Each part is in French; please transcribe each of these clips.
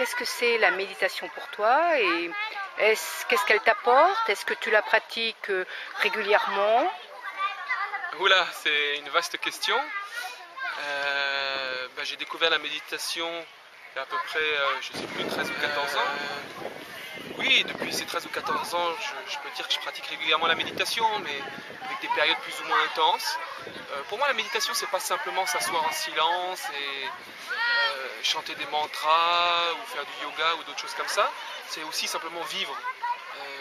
qu'est-ce que c'est la méditation pour toi et qu'est-ce qu'elle t'apporte? Est-ce que tu la pratiques régulièrement? Oula, c'est une vaste question. J'ai découvert la méditation il y a à peu près, je sais plus, 13 ou 14 ans. Oui, depuis ces 13 ou 14 ans, je peux dire que je pratique régulièrement la méditation, mais avec des périodes plus ou moins intenses. Pour moi, la méditation, c'est pas simplement s'asseoir en silence et chanter des mantras ou faire du yoga ou d'autres choses comme ça. C'est aussi simplement vivre.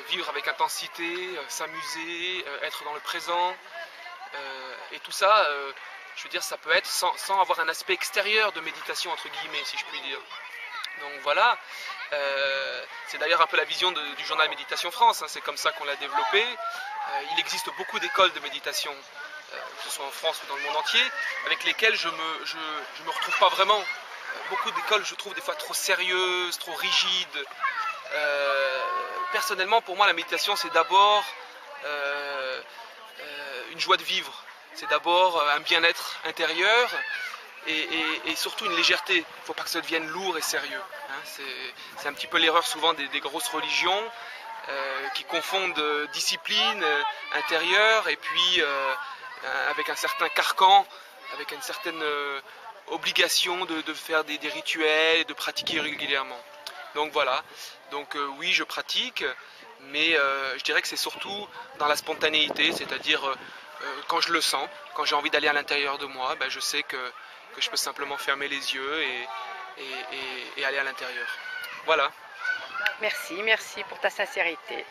Vivre avec intensité, s'amuser, être dans le présent. Et tout ça, je veux dire, ça peut être sans avoir un aspect extérieur de méditation, entre guillemets, si je puis dire. Donc voilà, c'est d'ailleurs un peu la vision du journal Méditation France, hein, c'est comme ça qu'on l'a développé. Il existe beaucoup d'écoles de méditation, que ce soit en France ou dans le monde entier, avec lesquelles je me retrouve pas vraiment. Beaucoup d'écoles, je trouve des fois trop sérieuses, trop rigides. Personnellement, pour moi, la méditation, c'est d'abord une joie de vivre. C'est d'abord un bien-être intérieur et surtout une légèreté. Il ne faut pas que ça devienne lourd et sérieux. Hein. C'est un petit peu l'erreur souvent des grosses religions qui confondent discipline intérieure et puis avec un certain carcan, avec une certaine obligation de faire des rituels et de pratiquer régulièrement. Donc voilà, donc oui, je pratique, mais je dirais que c'est surtout dans la spontanéité, c'est-à-dire quand je le sens, quand j'ai envie d'aller à l'intérieur de moi, je sais que je peux simplement fermer les yeux et aller à l'intérieur. Voilà. Merci pour ta sincérité.